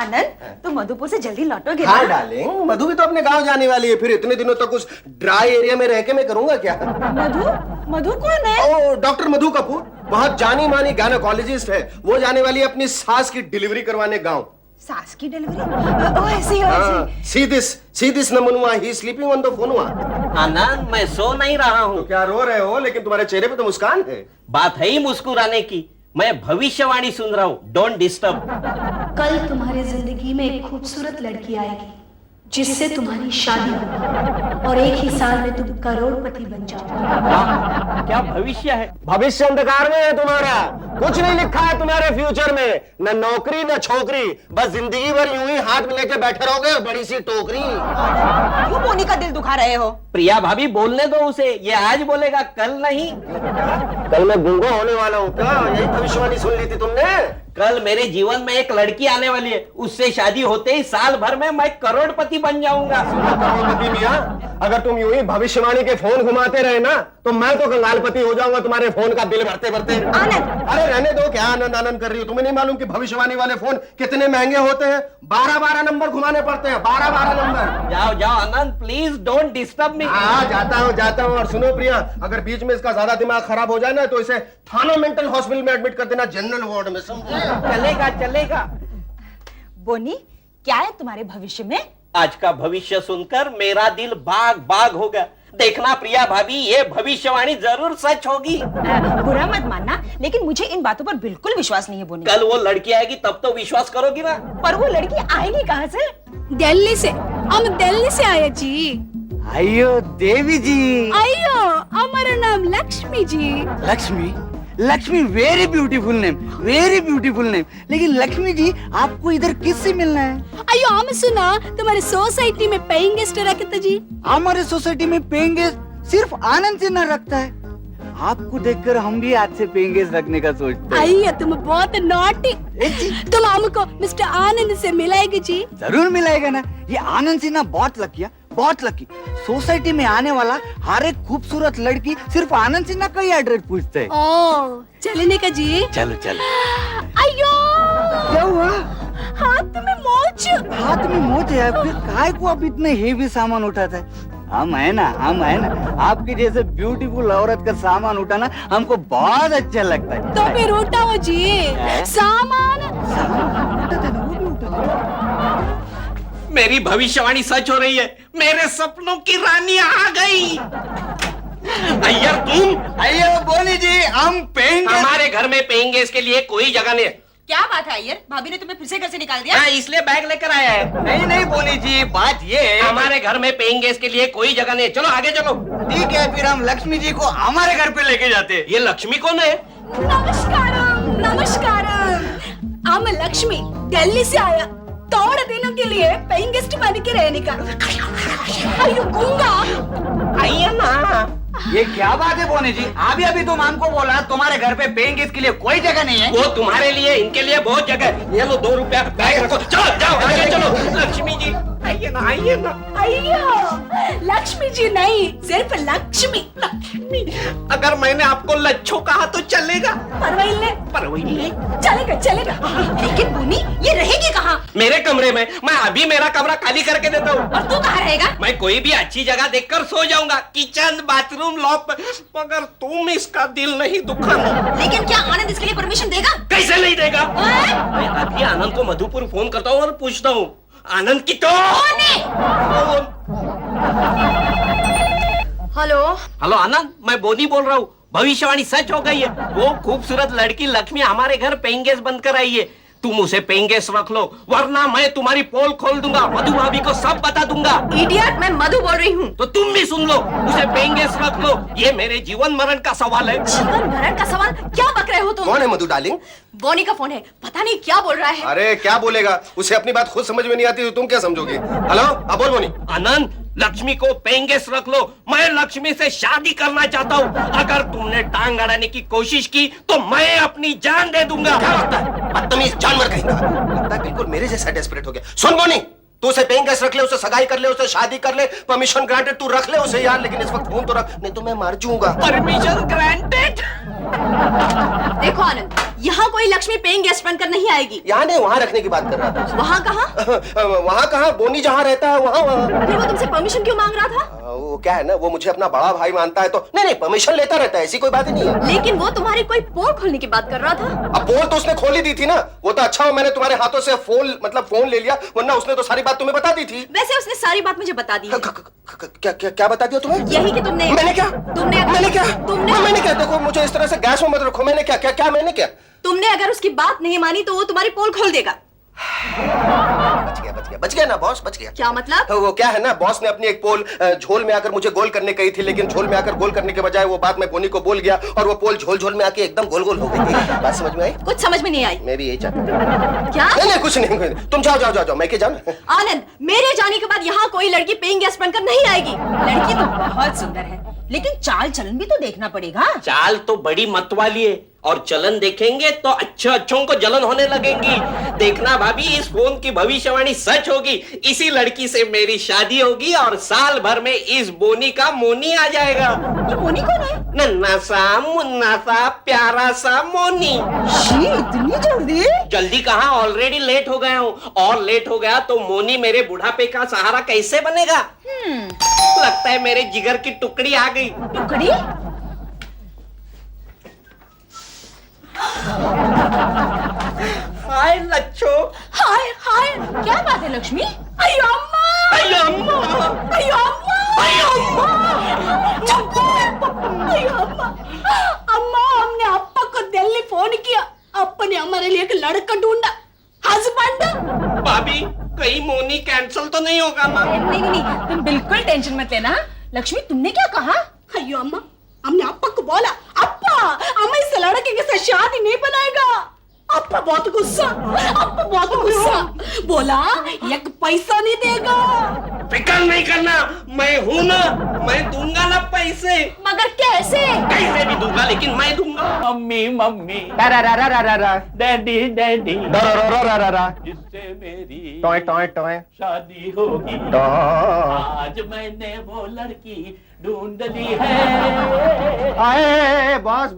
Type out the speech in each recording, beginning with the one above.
आनंद, तुम मधुपुर से जल्दी लौटोगे हाँ ना? डार्लिंग, मधु भी तो अपने गांव जाने वाली है, फिर इतने दिनों तक उस ड्राई एरिया में रह के मैं करूंगा क्या? मधु? मधु कौन है? ओ डॉक्टर मधु कपूर, बहुत जानी मानी गायनेकोलॉजिस्ट है। वो जाने वाली है अपनी सास की डिलीवरी करवाने गांव। सास की डिलीवरी? ओ ऐसी हो ऐसी। सी दिस नमनुआ, ही स्लीपिंग ऑन द फोनवा। आनंद, मैं सो नहीं रहा हूँ। तो क्या रो रहे हो? लेकिन तुम्हारे चेहरे पे तो मुस्कान है। बात है ही मुस्कुराने की। मैं भविष्यवाणी सुन रहा हूँ, डोंट डिस्टर्ब। कल तुम्हारी जिंदगी में एक खूबसूरत लड़की आएगी जिससे तुम्हारी शादी होगी और एक ही साल में तुम करोड़पति बन जाओगे। क्या भविष्य है? भविष्य अंधकार में है तुम्हारा, कुछ नहीं लिखा है तुम्हारे फ्यूचर में, न नौकरी न छोकरी, बस जिंदगी भर यूं ही हाथ में लेके बैठे रहोगे बड़ी सी टोकरी। क्यों बोनी का दिल दुखा रहे हो? प्रिया भाभी, बोलने दो उसे, ये आज बोलेगा, कल नहीं। कल मैं गूंगा होने वाला हूँ क्या? यही भविष्यवाणी सुन ली थी तुमने? कल मेरे जीवन में एक लड़की आने वाली है, उससे शादी होते ही साल भर में मैं करोड़पति बन जाऊंगा। करोड़पति मियां, अगर तुम यूं ही भविष्यवाणी के फोन घुमाते रहे ना तो मैं तो कंगालपति हो जाऊंगा तुम्हारे फोन का बिल भरते भरते। आनंद! अरे रहने दो, क्या आनंद आनंद कर रही हो? तुम्हें नहीं मालूम कि भविष्यवाणी वाले फोन कितने महंगे होते हैं? 12-12 नंबर घुमाने पड़ते हैं, 12-12 नंबर। जाओ जाओ आनंद, प्लीज डोंट डिस्टर्ब मी। हाँ जाता हूँ। और सुनो प्रिया, अगर बीच में इसका ज्यादा दिमाग खराब हो जाए ना तो इसे थाना मेंटल हॉस्पिटल में एडमिट कर देना, जनरल वार्ड में, समझे? चलेगा चलेगा। बोनी, क्या है तुम्हारे भविष्य में? आज का भविष्य सुनकर मेरा दिल बाग बाग हो गया। देखना प्रिया भाभी, ये भविष्यवाणी जरूर सच होगी। बुरा मत मानना, लेकिन मुझे इन बातों पर बिल्कुल विश्वास नहीं है बोनी। कल वो लड़की आएगी तब तो विश्वास करोगी ना? पर वो लड़की आएगी कहाँ से? दिल्ली से, हम दिल्ली से आए जी। अयो देवी जी। अयो, हमारा नाम Lakshmi ji. Lakshmi? Lakshmi very beautiful name, very beautiful name. लेकिन लक्ष्मी जी, आपको इधर किससे मिलना है? अयो, हम सुना तुम्हारे सोसाइटी में पेइंग गेस्ट रखते जी। हमारे सोसाइटी में पेइंग गेस्ट सिर्फ आनंद से न रखता है। आपको देखकर हम भी आज से पेइंग गेस्ट रखने का सोचते हैं। अयो, तुम बहुत नॉटी। तुम हमको मिस्टर आनंद से मिलाएगी जी? जरूर मिलाएगा ना। ये आनंद सिन्हा बहुत लकी, बहुत लकी। सोसाइटी में आने वाला हर एक खूबसूरत लड़की सिर्फ आनंद सिन्हा का ही एड्रेस पूछते है। ओ, चलने का जी? चलो चलो। अयो, क्या हुआ? हाथ में मोच। हाथ में मोच है, फिर काय को आप इतने हेवी सामान उठाता है? हम है ना, हम है ना। आपकी जैसे ब्यूटीफुल औरत का सामान उठाना हमको बहुत अच्छा लगता है। तो फिर उठाओ जी सामान। मेरी भविष्यवाणी सच हो रही है, मेरे सपनों की रानी आ गई। अय्यर तुम? अयो बोनी जी, हम पेंगे। हमारे घर में पेंगे, इसके लिए कोई जगह नहीं है। क्या बात है अय्यर? भाभी ने तुम्हें फिर से घर से निकाल दिया? हाँ, इसलिए बैग लेकर आया है। नहीं नहीं बोनी जी, बात ये है हमारे घर में पेंगे, इसके लिए कोई जगह नहीं है। चलो आगे चलो। ठीक है, फिर हम लक्ष्मी जी को हमारे घर पे लेके जाते हैं। ये लक्ष्मी कौन है? नमस्कारम, नमस्कारम। हम लक्ष्मी दिल्ली से आया थोड़े दिनों के लिए पेइंग गेस्ट बन के रहने का। अयो गूंगा। आइए ना। ये क्या बात है बोनी जी? अभी तुम हमको बोला तुम्हारे घर पे पेइंग गेस्ट के लिए कोई जगह नहीं है। वो तुम्हारे लिए, इनके लिए बहुत जगह है। ये लो 2 रुपया, बैग रखो। चलो जाओ आगे चलो। लक्ष्मी जी आइए ना, आइए ना। अयो, लक्ष्मी जी नहीं, सिर्फ लक्ष्मी। लक्ष्मी, अगर मैंने आपको लच्छो कहा तो चलेगा? परवैले परवैले चलेगा, चलेगा। लेकिन बोनी, ये रहेगी कहाँ? मेरे कमरे में। मैं अभी मेरा कमरा खाली करके देता हूँ। और तू कहाँ रहेगा? मैं कोई भी अच्छी जगह देखकर सो जाऊंगा, किचन, बाथरूम, लॉफ्ट। मगर तुम इसका दिल नहीं दुखाना। लेकिन क्या आनंद इसके लिए परमिशन देगा? कैसे नहीं देगा? मैं अभी आनंद को मधुपुर फोन करता हूँ और पूछता हूँ, आनंद की तो हेलो हेलो आनंद, मैं बोनी बोल रहा हूँ। भविष्यवाणी सच हो गई है। वो खूबसूरत लड़की लक्ष्मी हमारे घर पेइंग गेस्ट बनकर आई है। तुम उसे पेइंग गेस्ट रख लो, वरना मैं तुम्हारी पोल खोल दूंगा, मधु भाभी को सब बता दूंगा। इडियट, मैं मधु बोल रही हूँ। तो तुम भी सुन लो, उसे पेइंग गेस्ट रख लो। ये मेरे जीवन मरण का सवाल है। जीवन मरण का सवाल? क्या बक रहे हो तुम? कौन है मधु डार्लिंग? बोनी का फोन है, पता नहीं क्या बोल रहा है। अरे क्या बोलेगा, उसे अपनी बात खुद समझ में नहीं आती तो तुम क्या समझोगे? हेलो, अब बोल बोनी। आनंद, लक्ष्मी को पेइंग गेस्ट रख लो। मैं लक्ष्मी से शादी करना चाहता हूँ। अगर तुमने टांग अड़ाने की कोशिश की तो मैं अपनी जान दे दूंगा। क्या लगता है? बदतमीज जानवर कहेगा। लगता है बिल्कुल मेरे जैसा डेस्परेट हो गया। सुन बोनी, तू उसे पेइंग गेस्ट रख ले, उसे सगाई कर ले, उसे शादी कर ले, परमिशन ग्रांटेड, तू रख ले उसे यार, लेकिन इस वक्त फोन तो रख, नहीं तो मैं मर जाऊंगा। Permission granted. देखो आनंद, यहाँ कोई लक्ष्मी पेइंग गेस्ट बनकर नहीं आएगी। यहाँ नहीं, वहाँ रखने की बात कर रहा था। वहाँ कहाँ? वहाँ कहाँ, बोनी जहाँ रहता है वहाँ। फिर वो तुमसे परमिशन क्यों मांग रहा था? वो क्या है ना, वो मुझे अपना बड़ा भाई मानता है, तो नहीं परमिशन लेता रहता है, ऐसी कोई बात ही नहीं है। लेकिन वो तुम्हारी कोई पोल खोलने की बात कर रहा था। अब पोल तो उसने खोली दी थी ना, वो तो अच्छा हो मैंने तुम्हारे हाथों से फोन ले लिया, वरना उसने तो सारी बात तुम्हें बता दी थी। वैसे उसने सारी बात मुझे बता दी है। क्या बता दिया तुम्हें? यही कि तुमने मैंने क्या देखो, मुझे इस तरह से गैस में मत रखो। मैंने क्या मैंने क्या? तुमने अगर उसकी बात नहीं मानी तो वो तुम्हारी पोल खोल देगा। बच गया ना बॉस, बच गया। क्या मतलब? वो क्या है ना, बॉस ने अपनी एक पोल झोल में आकर मुझे गोल करने कही थी, लेकिन झोल में आकर गोल करने के बजाय वो बात मैं बोनी को बोल गया और वो पोल झोल में आके एकदम गोल हो गई। बात समझ में आई? कुछ समझ में नहीं आई। मैं भी यही चाहता था। क्या? नहीं कुछ नहीं, तुम जाओ, मैं के जाऊं? आनंद, मेरे जाने के बाद यहाँ कोई लड़की पेइंग गेस्ट बनकर नहीं आएगी। लड़की तो बहुत सुंदर है, लेकिन चाल चलन भी तो देखना पड़ेगा। चाल तो बड़ी मत वाली है, और चलन देखेंगे तो अच्छों को जलन होने लगेगी। देखना भाभी, इस फोन की भविष्यवाणी सच होगी। इसी लड़की से मेरी शादी होगी और साल भर में इस बोनी का मोनी आ जाएगा। ये मोनी कौन है? नन्ना सा मुन्ना सा प्यारा सा मोनी। शी, इतनी जल्दी? जल्दी कहाँ, ऑलरेडी लेट हो गया हूँ। और लेट हो गया तो मोनी मेरे बुढ़ापे का सहारा कैसे बनेगा? लगता है मेरे जिगर की टुकड़ी आ गई। टुकड़ी? हाय लच्छो। हाय हाय, क्या बात है लक्ष्मी? अयो अम्मा, अयो अम्मा, अयो अम्मा, अयो अम्मा। अयो अम्मा, अम्मा हमने अप्पा को दिल्ली फोन किया। अप्पा ने हमारे लिए एक लड़का ढूंढा, हस्बैंड। भाभी, कहीं मोनी कैंसिल तो नहीं होगा ना? नहीं, तुम बिल्कुल टेंशन मत लेना। लक्ष्मी, तुमने क्या कहा? अयो अम्मा, हमने अप्पा को बोला, अप्पा हमें इस लड़के के साथ शादी नहीं बनाएगा। अप्पा बहुत गुस्सा, बोला एक पैसा नहीं देगा। फिक्र नहीं करना, मैं हूं ना, मैं दूंगा ना पैसे। मगर कैसे? कैसे भी दूंगा, लेकिन मैं दूंगा। मम्मी डैडी जिससे मेरी टॉय शादी होगी, आज मैंने वो लड़की ढूंढ ली है। आए बॉस,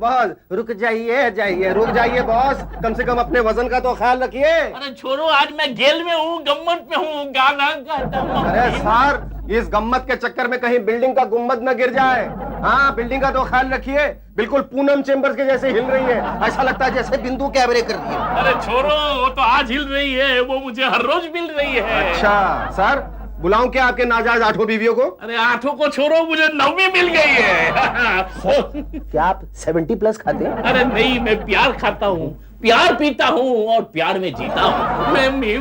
रुक जाइए बॉस, कम से कम अपने वजन का तो ख्याल रखिए। अरे छोड़ो, आज मैं जेल में हूँ, गम्मत में हूँ, गाना गाता हूँ। अरे सर, इस गम्मत के चक्कर में कहीं बिल्डिंग का गुम्बद न गिर जाए। हाँ, बिल्डिंग का तो ख्याल रखिए। बिल्कुल पूनम चेम्बर्स के जैसे हिल रही है, ऐसा लगता है जैसे बिंदु कैमरे कर रही है। अरे छोड़ो, वो तो आज हिल रही है, वो मुझे हर रोज मिल रही है। अच्छा सर, बुलाऊं क्या आपके नाजायज 8 बीवियों को? अरे 8 को छोड़ो, मुझे 9वीं मिल गई है। क्या आप 70+ खाते हैं? अरे नहीं, मैं प्यार खाता हूँ, प्यार पीता हूँ और प्यार में जीता हूँ। मम्मी,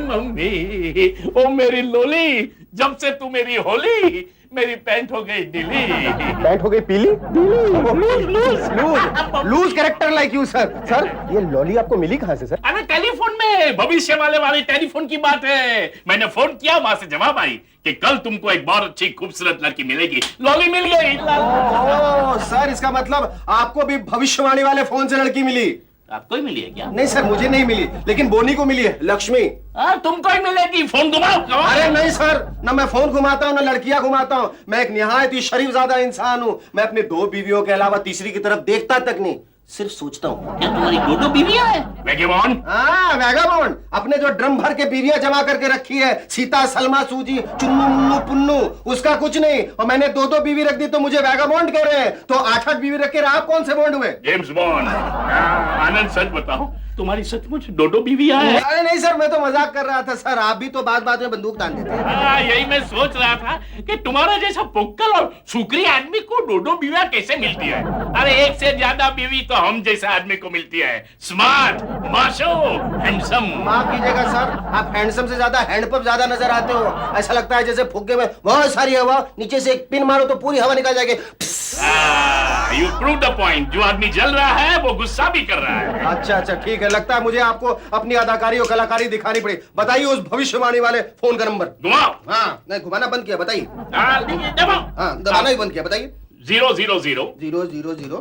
ओ मेरी लोली, जब से तू मेरी होली, मेरी पैंट हो गई ढीली। पैंट हो गई पीली? Loose character like you sir, ये लॉली आपको मिली कहाँ से सर? अरे टेलीफोन में, भविष्य वाले टेलीफोन की बात है। मैंने फोन किया, वहां से जवाब आई कि कल तुमको एक बहुत अच्छी खूबसूरत लड़की मिलेगी। लॉली मिल गई। ओह सर, इसका मतलब आपको भी भविष्यवाणी वाले फोन से लड़की मिली? आपको ही मिली है क्या? नहीं सर, मुझे नहीं मिली, लेकिन बोनी को मिली है, लक्ष्मी। तुमको ही मिलेगी, फोन घुमाओ। अरे नहीं सर, न मैं फोन घुमाता हूँ, न लड़कियां घुमाता हूँ। मैं एक निहायत ही शरीफ ज़ादा इंसान हूँ। मैं अपने 2 बीवियों के अलावा तीसरी की तरफ देखता तक नहीं, सिर्फ सोचता हूँ। क्या तुम्हारी 2 बीवियां हैं? वैगबॉन्ड? हाँ, वैगबॉन्ड। अपने जो ड्रम भर के बीवियां जमा करके रखी है, सीता, सलमा, सूजी, चुन्नू, मुन्नू, पुन्नू, उसका कुछ नहीं। और मैंने 2 बीवी रख दी तो मुझे वैगबॉन्ड कह रहे हैं। तो 8 बीवी रख के आप कौन से बॉन्ड हुए? James bond. आनंद, सच बताओ, तुम्हारी सचमुच 2 बीवियां हैं? अरे नहीं सर, मैं तो मजाक कर रहा था सर। आप भी तो बात में बंदूक तान देते हैं। यही मैं सोच रहा था कि तुम्हारा जैसा पुक्कल और सुकरी आदमी को 2 बीवियां कैसे मिलती है। अरे एक से ज्यादा बीवी तो हम जैसा आदमी को मिलती है। स्मार्ट, माशो, हैंडसम। माफ कीजिएगा सर, आप हैंडसम से ज्यादा हैंडपंप ज्यादा नजर आते हो। ऐसा लगता है जैसे फुग्गे में बहुत सारी हवा, नीचे से एक पिन मारो तो पूरी हवा निकल जाएगी। You prove the point. जो आदमी जल रहा है वो गुस्सा भी कर रहा है। अच्छा, ठीक है। लगता है मुझे आपको अपनी अदाकारी और कलाकारी दिखानी पड़ी। बताइए उस भविष्यवाणी वाले फोन का नंबर। घुमाओ। हाँ, नहीं घुमाना बंद किया, बताइए। दबाओ। हाँ, दबाना ही बंद किया, बताइए। 000 000 000 000 000 000 000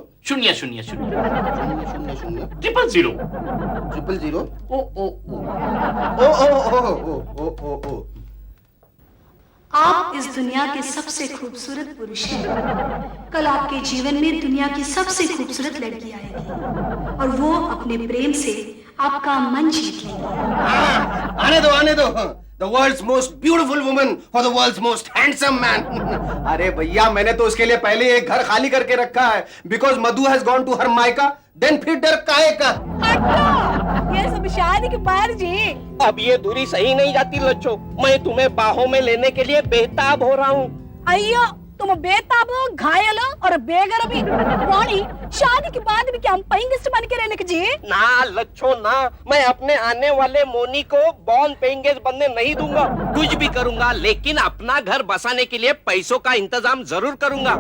ओ। आप इस दुनिया के सबसे खूबसूरत पुरुष हैं। कल आपके जीवन में दुनिया की सबसे खूबसूरत लड़की आएगी और वो अपने प्रेम से आपका मन जीत लेगी। आने दो The world's most beautiful woman for the world's most handsome man. अरे भैया मैंने तो उसके लिए पहले एक घर खाली करके रखा है because Madhu has gone to her मायका then फिर डर काहे का। हटो, ये सब शादी के बाहर जी। अब ये दूरी सही नहीं जाती लच्छो, मैं तुम्हें बाहों में लेने के लिए बेताब हो रहा हूँ। अयो तुम बेताब घायल और बेघर भी वाणी शादी के बाद भी क्या हम पेइंग गेस्ट बन के रहने के जी? ना लच्छो ना, मैं अपने आने वाले मोनी को बॉर्न पेइंग गेस्ट बनने नहीं दूंगा। कुछ भी करूंगा लेकिन अपना घर बसाने के लिए पैसों का इंतजाम जरूर करूंगा।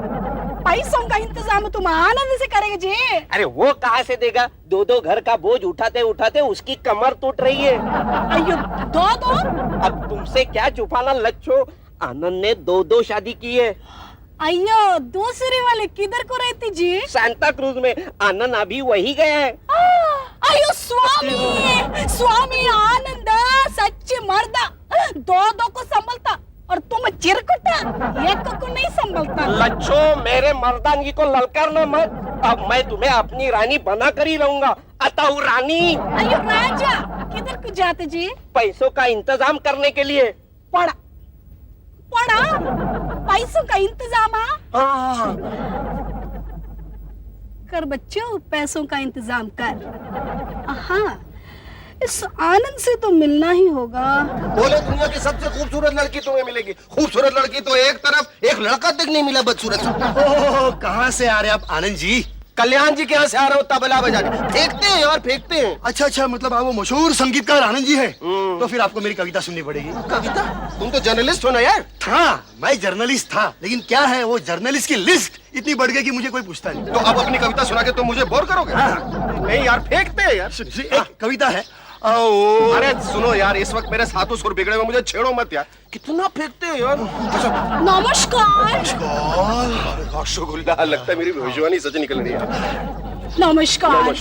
पैसों का इंतजाम तुम आनंद से करेंगे जी। अरे वो कहाँ से देगा? दो घर का बोझ उठाते उठाते उसकी कमर टूट रही है। अयो दो अब तुमसे क्या छुपाना लच्छो, आनंद ने दो शादी की है। अयो दूसरी वाले किधर को रहती जी? सांता क्रूज में। आनंद अभी वही गया है। अयो स्वामी स्वामी आनंद सच्चे मर्दा, दो को संभलता और तुम चिरकुटा एक को नहीं संभलता। लच्छो मेरे मर्दानगी को ललकारना मत, अब मैं तुम्हें अपनी रानी बना कर ही रहूंगा। अतः रानी। अयो राजा किधर को जाते जी? पैसों का इंतजाम करने के लिए। पड़ा पैसों का इंतजाम। हाँ। कर बच्चों पैसों का इंतजाम कर। हाँ इस आनंद से तो मिलना ही होगा। बोले दुनिया की सबसे खूबसूरत लड़की तुम्हें मिलेगी। खूबसूरत लड़की तो एक तरफ, एक लड़का तक नहीं मिला बदसूरत। ओह कहाँ से आ रहे आप आनंद जी? कल्याण जी के यहाँ से आ रहा हूँ तबला बजाने। फेंकते हैं यार फेंकते हैं। अच्छा मतलब आप वो मशहूर संगीतकार आनंद जी हैं। तो फिर आपको मेरी कविता सुननी पड़ेगी। कविता? तुम तो जर्नलिस्ट हो ना यार। हाँ मैं जर्नलिस्ट था, लेकिन क्या है वो जर्नलिस्ट की लिस्ट इतनी बढ़ गई कि मुझे कोई पूछता नहीं। तो अब अपनी कविता सुना के तुम मुझे बोर करोगे? नहीं यार फेंकते हैं यार। सुनिए एक कविता है। ओ अरे सुनो यार, इस वक्त मेरे सातों सुर बिगड़े हुए, मुझे छेड़ो मत यार। कितना फेंकते हैं यार। नमस्कार। रसगुल्ला, लगता है मेरी भविष्यवाणी सच निकल रही है। नमस्कार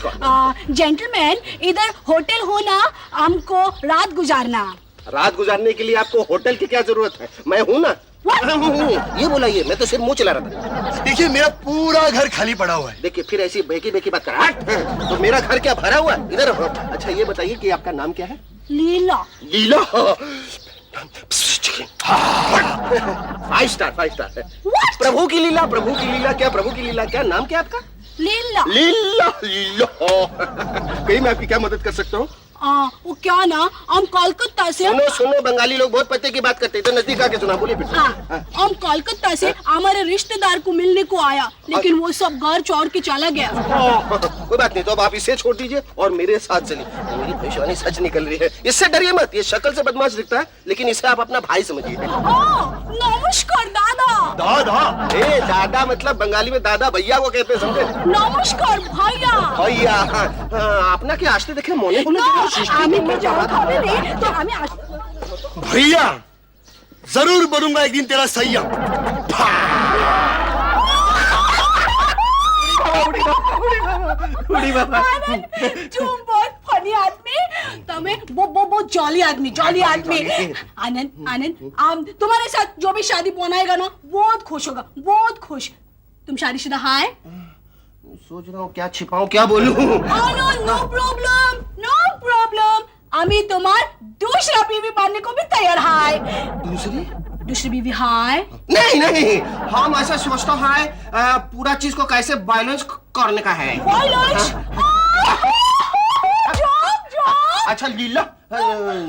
जेंटलमैन, इधर होटल हो ना, हमको रात गुजारना। रात गुजारने के लिए आपको होटल की क्या जरूरत है? मैं हूँ ना। ये बोलाइए, मैं तो सिर्फ मुंह चला रहा था। देखिए मेरा पूरा घर खाली पड़ा हुआ है। देखिए फिर ऐसी बेकी बात कर। तो मेरा घर क्या भरा हुआ है? इधर। अच्छा ये बताइए कि आपका नाम क्या है? लीला। लीला? 5 स्टार। प्रभु की लीला। क्या प्रभु की लीला? क्या नाम क्या आपका? लीला। लीला। कहीं मैं आपकी क्या मदद कर सकता हूँ? वो क्या ना, हम कोलकाता से। सुनो बंगाली लोग बहुत पते की बात करते हैं, तो नजदीक आके सुना। बोलिए फिर। हम कोलकाता से हमारे रिश्तेदार को मिलने को आया, लेकिन वो सब घर छोड़ के चला गया। कोई बात नहीं, तो अब आप इसे छोड़ दीजिए और मेरे साथ चलिए। मेरी भविष्यवाणी सच निकल रही है। इससे डरिए मत, ये शक्ल से बदमाश दिखता है, लेकिन इसे आप अपना भाई समझिए। नमस्कार दादा। दादा? दादा मतलब बंगाली में दादा भैया को कहते हैं, समझे? नमस्कार भैया। भैया अपना क्या आस्ते देखे मोने भैया जरूर बनूंगा एक दिन तेरा सैयद। बहुत फनी आदमी, तमें वो जॉली आदमी। आनंद तुम्हारे साथ जो भी शादी बनाएगा ना, बहुत खुश होगा, बहुत खुश। तुम शादीशुदा है? सोच रहा हूँ क्या छिपाऊं, क्या बोलूं। No problem. আমি তোমার दूसरा बीवी बनने को भी तैयार है। दूसरी बीवी है? नहीं, हम ऐसा सोचता है पूरा चीज को कैसे बैलेंस करने का है। अच्छा लीला,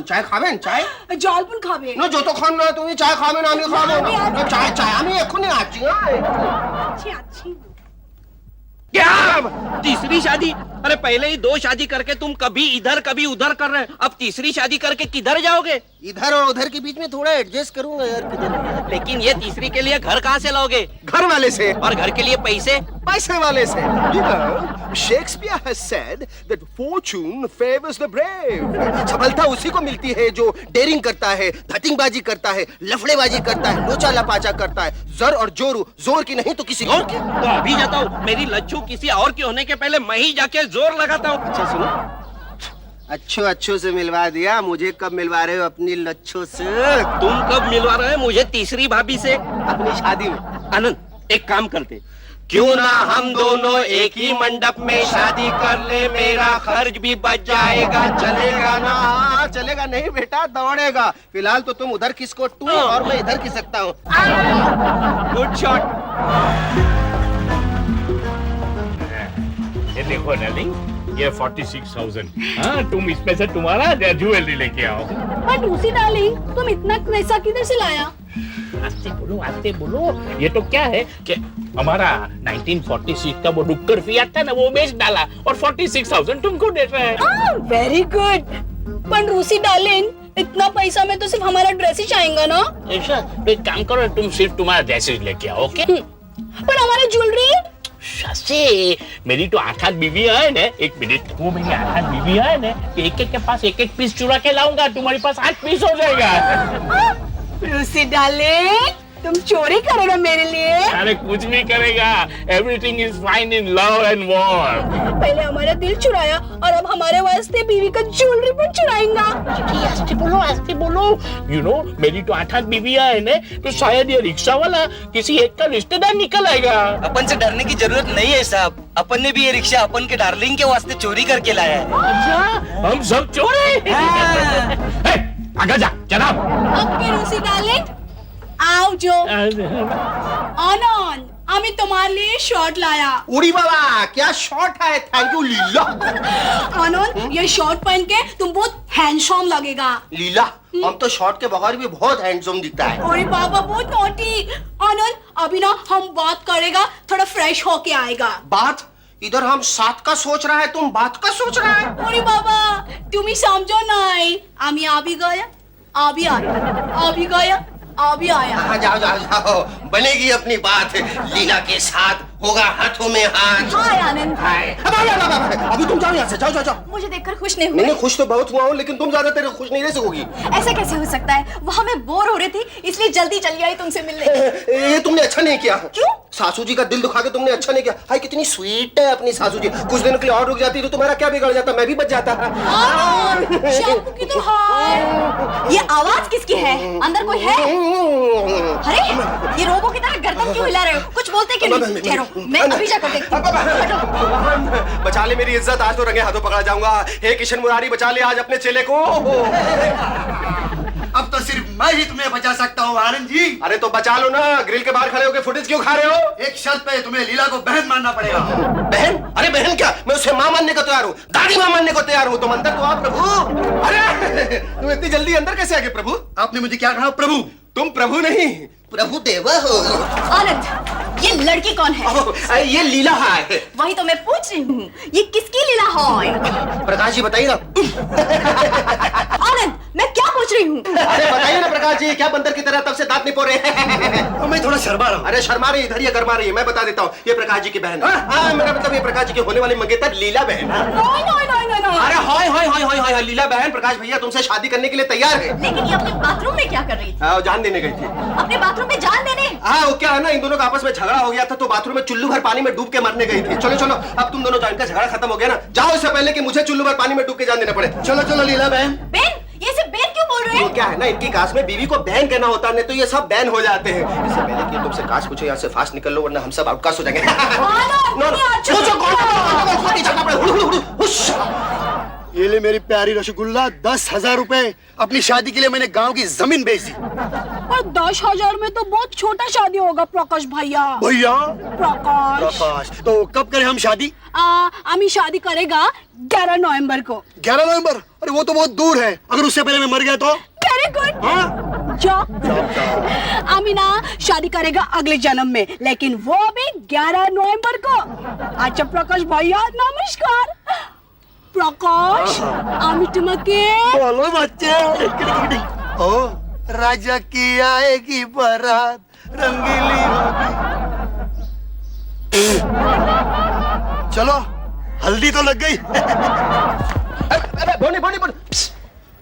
चाय खावें? चाय জলপান খাবে? না যত খান না তুমি চায় খাবে না আমি খাবো। চায় আমি এক্ষুনি আসছি। আচ্ছা। क्या? तीसरी शादी? अरे पहले ही 2 शादी करके तुम कभी इधर कभी उधर कर रहे हैं, अब तीसरी शादी करके किधर जाओगे? इधर और उधर के बीच में थोड़ा एडजस्ट करूंगा यार, किधर। लेकिन ये तीसरी के लिए घर कहाँ से लाओगे? घर वाले से। और घर के लिए पैसे? पैसे वाले से। Shakespeare has said that fortune favors the brave. सफलता उसी को मिलती है जो डेयरिंग करता है, धतिंगबाजी करता है, लफड़ेबाजी करता है, लोचा लपाचा करता है। जर और जोर की नहीं तो किसी और की। तो अभी जाता हूँ, मेरी लच्छू किसी और की होने के पहले मैं ही जाके जोर लगाता हूँ। अच्छा सुनो, अच्छो से मिलवा दिया, मुझे कब मिलवा रहे हो अपनी लच्छो से? तुम कब मिलवा रहे हो मुझे तीसरी भाभी से? अपनी शादी में। आनंद, एक काम करते, क्यों ना हम दोनों एक ही मंडप में शादी कर ले, मेरा खर्च भी बच जाएगा। चलेगा ना? हाँ, चलेगा नहीं बेटा, दौड़ेगा। फिलहाल तो तुम उधर खिसको टू और मैं इधर खिसकता हूँ। Good shot. ये देखो डार्लिंग, ये 46,000। हाँ, तुम इसमें से तुम्हारा ज्वेलरी लेके आओ। बट उसी डार्लिंग, तुम इतना पैसा किधर से लाया? आस्ते बोलो। ये तो क्या है कि हमारा 1946 का वो डुक्कर फियाट था ना, वो बेच डाला और 46,000 तुमको दे रहा है। Very good. पर रूसी डार्लिंग, इतना पैसा में तो सिर्फ हमारा ड्रेस ही चाहेगा ना? ऐसा तो एक काम करो, तुम सिर्फ तुम्हारा ड्रेसेस लेके आओ, ओके? पर हमारा ज्वेलरी? शासे, मेरी तो 8 बीवियां है ना। एक मिनट, वो मेरी 8 बीवियां है ना, एक के पास एक पीस चुरा के लाऊंगा, तुम्हारे पास 8 पीस हो जाएगा। रूसी डार्लिंग, तुम चोरी करेगा मेरे लिए? अरे कुछ भी करेगा, everything is fine in love and war. पहले हमारा दिल चुराया और अब हमारे वास्ते बीवी का ज्वेलरी पर चुराएगा। आस्ते बोलो। यू नो, मेरी तो 8 बीवियां है ना, तो शायद ये रिक्शा वाला किसी एक का रिश्तेदार निकल आएगा। अपन से डरने की जरूरत नहीं है साहब, अपन ने भी ये रिक्शा अपन के डार्लिंग के वास्ते चोरी करके लाया है। अच्छा, हम सब चोरे? आगे जा जनाब। ओके रूसी डार्लिंग, आओ जो। आनंद, আমি তোমার लिए शॉर्ट लाया। उड़ी बाबा, क्या शॉट है? थैंक यू लीला। आनंद, ये शॉर्ट पहन के तुम बहुत हैंडसम लगेगा। लीला, हम तो शॉट के बगैर भी बहुत हैंडसम दिखता है। अरे बाबा, बहुत नॉटी। आनंद, अभी ना हम बात करेगा, थोड़ा फ्रेश होके आएगा। बात? इधर हम साथ का सोच रहा है, तुम बात का सोच रहा है। अरे बाबा, তুমি समझो नहीं, আমি अभी गया, अभी आया, अभी गया, अभी आया। हाँ, जाओ, बनेगी अपनी बात। लीला के साथ होगा हाथों में हाथ। हाय आनंद। हाय। अभी तुम जाओ यहाँ से, जाओ। मुझे देखकर खुश नहीं नहीं, हुए? खुश तो बहुत हुआ हूँ, लेकिन तुम ज्यादा देर खुश नहीं रह सकोगी। ऐसा कैसे हो सकता है? वहाँ मैं बोर हो रही थी, इसलिए जल्दी चली आई तुमसे मिलने। ये तुमने अच्छा नहीं किया। क्यों? सासू जी का दिल दुखा के तुमने अच्छा नहीं किया। हाय, कितनी स्वीट है अपनी सासू जी। कुछ दिनों के लिए और रुक जाती तो तुम्हारा क्या बिगड़ जाता, मैं भी बच जाता। आनंद, शैम्पू की तो हाय। ये आवाज किसकी है? अंदर कोई है? अरे, ये रोबो की तरह गर्दन क्यों हिला रहे हो? कुछ बोलते क्यों नहीं? ठहरो, मैं अभी जाकर देखती हूँ। बचा ले मेरी इज्जत, आज तो रंगे हाथों पकड़ा जाऊंगा। हे किशन मुरारी, बचा ले आज अपने चेले को। अब तो सिर्फ मैं ही तुम्हें बचा सकता हूँ आनंद जी। अरे तो बचा लो ना, ग्रिल के बाहर खड़े होकर फुटेज क्यों खा रहे हो? एक शर्त पे तुम्हें लीला को बहन मानना पड़ेगा। बहन? अरे बहन क्या, मैं उसे मां मानने को तैयार हूँ, दादी मां मानने को तैयार हूँ। तुम अंदर तो आओ प्रभु। अरे तुम इतनी जल्दी अंदर कैसे आ गए प्रभु? आपने मुझे क्या कहा प्रभु? तुम प्रभु नहीं, प्रभु देवा हो। आनंद, ये लड़की कौन है? ये लीला है। वही तो मैं पूछ रही हूँ, ये किसकी लीला है? प्रकाश जी बताइए ना। आनंद, मैं क्या पूछ रही हूँ? अरे बताइए ना प्रकाश जी, क्या बंदर की तरह तब से दांत नहीं पो रहे? मैं थोड़ा शर्मा रहा हूँ। अरे शर्मा रही, इधर ये गरमा रही है। मैं बता देता हूँ, ये प्रकाश जी की बहन है। हाँ, मेरा मतलब ये प्रकाश जी की होने वाली मंगेतर लीला बहन है। अरे हाय, लीला बहन, प्रकाश भैया तुमसे शादी करने के लिए तैयार है। लेकिन ये अपने बाथरूम में क्या कर रही थी? जान देने गई थी। अपने बाथरूम में जान देने? हाँ, वो क्या है ना, इन दोनों का आपस में झगड़ा हो गया था, तो बाथरूम में चुल्लू भर पानी में डूब के मरने गई थी। चलो, अब तुम दोनों जान का झगड़ा खत्म हो गया ना, जाओ इससे पहले कि मुझे चुल्लू भर पानी में डूब के जान देना पड़े। चलो लीला बहन। बेन, ये सिर्फ बेन क्यों बोल रहे वो हैं? क्या है ना, इनकी कास्ट में बीवी को बहन कहना होता है, नहीं तो ये सब बैन हो जाते हैं। इससे पहले कि तुमसे कास्ट पूछे, यहाँ से फास्ट निकल लो, वरना हम सब आउटकास्ट हो जाएंगे। ये ले मेरी प्यारी रसगुल्ला, 10,000 रुपए। अपनी शादी के लिए मैंने गांव की जमीन बेच दी। पर 10,000 में तो बहुत छोटा शादी होगा प्रकाश भैया। भैया प्रकाश, तो कब करें हम शादी? আমি शादी करेगा 11 नवंबर को। 11 नवंबर? अरे वो तो बहुत दूर है, अगर उससे पहले मैं मर गया तो? Very good. जा, আমি ना शादी करेगा अगले जन्म में, लेकिन वो भी 11 नवंबर को। अच्छा प्रकाश भैया, नमस्कार। प्रकाश, আমি তোমাকে बोलो बच्चे। ओ राजा की आएगी बारात, रंगीली होगी। चलो, हल्दी तो लग गई। अरे बोनी,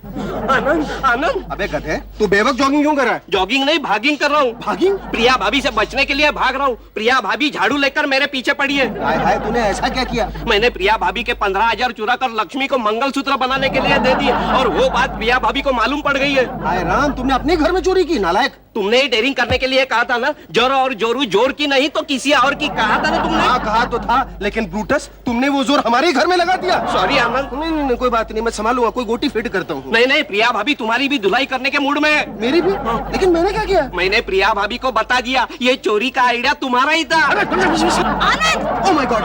आनंद आनंद, अबे गधे, तू बेवक जॉगिंग क्यों कर रहा है? जॉगिंग नहीं भागिंग कर रहा हूँ। भागिंग? प्रिया भाभी से बचने के लिए भाग रहा हूँ। प्रिया भाभी झाड़ू लेकर मेरे पीछे पड़ी है। हाय हाय, तूने ऐसा क्या किया? मैंने प्रिया भाभी के 15,000 चुरा कर लक्ष्मी को मंगलसूत्र बनाने के लिए दे दिए और वो बात प्रिया भाभी को मालूम पड़ गई है। हाय राम, तुमने अपने घर में चोरी की, नालायक। तुमने ही डेयरिंग करने के लिए कहा था ना, जोर और जोरू जोर की नहीं तो किसी और की, कहा था ना तुमने। हाँ कहा तो था, लेकिन ब्रूटस तुमने वो जोर हमारे ही घर में लगा दिया। सॉरी आनंद। नहीं, कोई बात नहीं, मैं संभालूंगा, कोई गोटी फिट करता हूँ। नहीं नहीं, प्रिया भाभी तुम्हारी भी धुलाई करने के मूड में है। मेरी भी? लेकिन मैंने क्या किया? मैंने प्रिया भाभी को बता दिया ये चोरी का आइडिया तुम्हारा ही था। आनंद, ओह माय गॉड,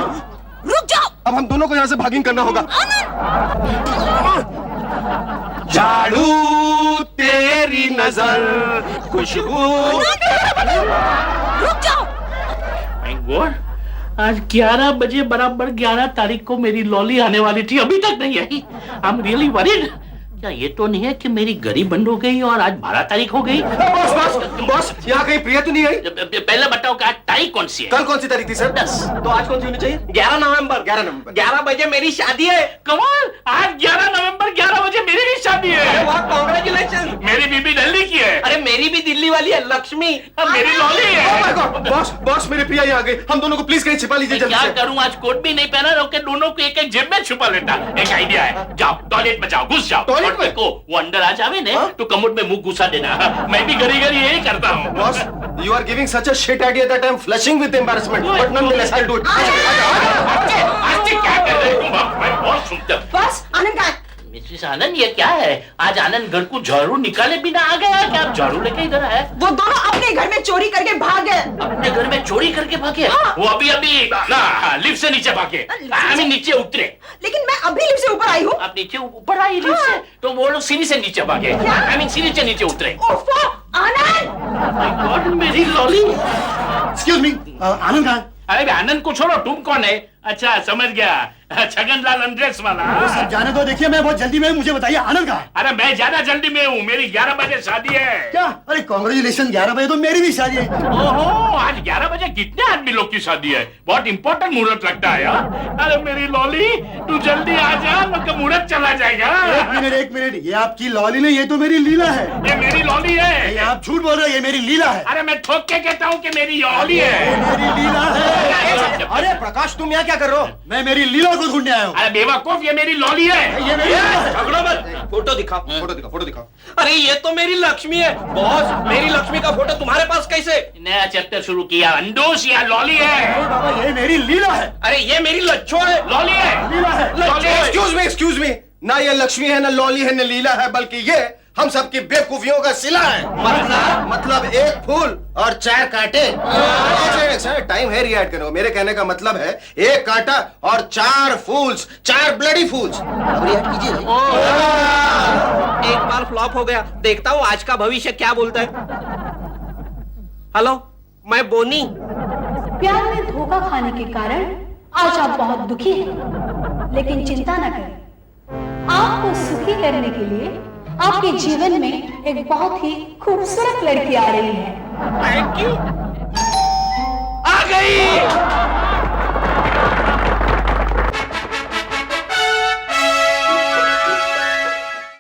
रुक जाओ। अब हम दोनों को यहाँ से भागिंग करना होगा। झाड़ू तेरी नजर खुशबू। रुक जाओ। My God, आज 11 बजे बराबर 11 तारीख को मेरी लॉली आने वाली थी, अभी तक नहीं आई। I am really worried. क्या ये तो नहीं है कि मेरी घड़ी बंद हो गई और आज 12 तारीख हो गई? बॉस बॉस बॉस, यहाँ कहीं प्रिया तो नहीं आई? पहले बताओ कि आज तारीख कौन सी है? कल कौन सी तारीख थी सर? 10। तो आज कौन सी होनी चाहिए? 11 नवंबर। 11 नवंबर। 11 बजे मेरी शादी है। कमाल, आज 11 नवंबर 11 बजे मेरी भी शादी है। वाह, कांग्रेचुलेशन। मेरी बीबी दिल्ली की है। अरे मेरी भी दिल्ली वाली है, लक्ष्मी। अब मेरी लॉली ओह माय है। गॉड, बॉस बॉस, मेरे प्रिया यहाँ आ गई, हम दोनों को प्लीज कहीं छिपा लीजिए जल्दी क्या से। करूं, आज कोट भी नहीं पहना, रोके दोनों को एक एक जेब में छुपा लेता। एक आइडिया है, जाओ टॉयलेट में जाओ, घुस जाओ। टॉयलेट और में? देखो वो अंदर आ जावे ने हाँ? तो कमोड में मुंह घुसा देना। मैं भी घड़ी घड़ी यही करता हूँ। Boss, you are giving such a shit idea that I am flushing with embarrassment. But nonetheless, I'll do it. आज क्या कर रहे हो तुम? मैं बहुत सुनता हूँ। बस आनंद का मिसेस आनंद, ये क्या है? आज आनंद घर को झाड़ू निकाले बिना आ गया। क्या आप झाड़ू लेके इधर आए? वो दोनों अपने घर में चोरी करके भाग गए। अपने घर में चोरी करके भागे? हाँ। वो अभी अभी ना लिफ्ट से नीचे भागे। हमें नीचे उतरे। लेकिन मैं अभी लिफ्ट से ऊपर आई हूँ। आप नीचे ऊपर आई लिफ्ट से, तो वो लोग सीढ़ी से नीचे भागे। आई मीन सीढ़ी से नीचे उतरे। ओफो, आनंद। My God, मेरी लॉली। एक्सक्यूज मी, आनंद कहाँ है? अरे आनंद को छोड़ो, तुम कौन है? अच्छा समझ गया, छगनलाल अंड्रेस वाला। सर जाने दो, देखिए मैं बहुत जल्दी में हूँ, मुझे बताइए आनंद कहाँ है? अरे मैं ज्यादा जल्दी में हूँ, मेरी 11 बजे शादी है। क्या? अरे कांग्रेचुलेशन, 11 बजे तो मेरी भी शादी है। ओहो, आज 11 बजे कितने आदमी लोग की शादी है? बहुत इंपॉर्टेंट मुहूर्त लगता है यार। अरे मेरी लॉली, तू जल्दी आ जा, तो मुहूर्त चला जाएगा। एक मिनट, ये आपकी लॉली नहीं, ये तो मेरी लीला है। ये मेरी लॉली है। ये आप झूठ बोल रहे हैं, ये मेरी लीला है। अरे मैं ठोक के कहता हूँ कि मेरी लॉली ये है। मेरी लीला है। अरे प्रकाश, तुम यहाँ क्या कर रहे हो? मैं मेरी लीला को ढूंढने आया हूँ। अरे बेवकूफ, ये मेरी लॉली है। ये मेरी लीला है। झगड़ो मत, फोटो दिखाओ। फोटो दिखाओ। अरे ये तो मेरी लक्ष्मी है। बॉस, मेरी लक्ष्मी का फोटो तुम्हारे पास कैसे? नया चैप्टर शुरू किया। अंडोस या लॉली है? अरे बाबा, ये मेरी लीला है। अरे ये मेरी लच्छो है। लॉली है। लीला है। लॉली है। एक्सक्यूज मी, ना ये लक्ष्मी है, ना लॉली है, ना लीला है, बल्कि ये हम सबकी बेवकूफियों का सिला है। मतलब एक फूल और 4 कांटे। टाइम है रिएक्ट करो। मेरे कहने का मतलब है 1 कांटा और 4 फूल्स, 4 ब्लडी फूल्स। अब रिएक्ट कीजिए। एक बार फ्लॉप हो गया, देखता हूँ आज का भविष्य क्या बोलता है। हेलो, मैं बोनी। प्यार में धोखा खाने के कारण आज आप बहुत दुखी हैं, लेकिन चिंता न करें, आपको सुखी करने के लिए आपके जीवन में एक बहुत ही खूबसूरत लड़की आ रही है। Thank you. आ गई।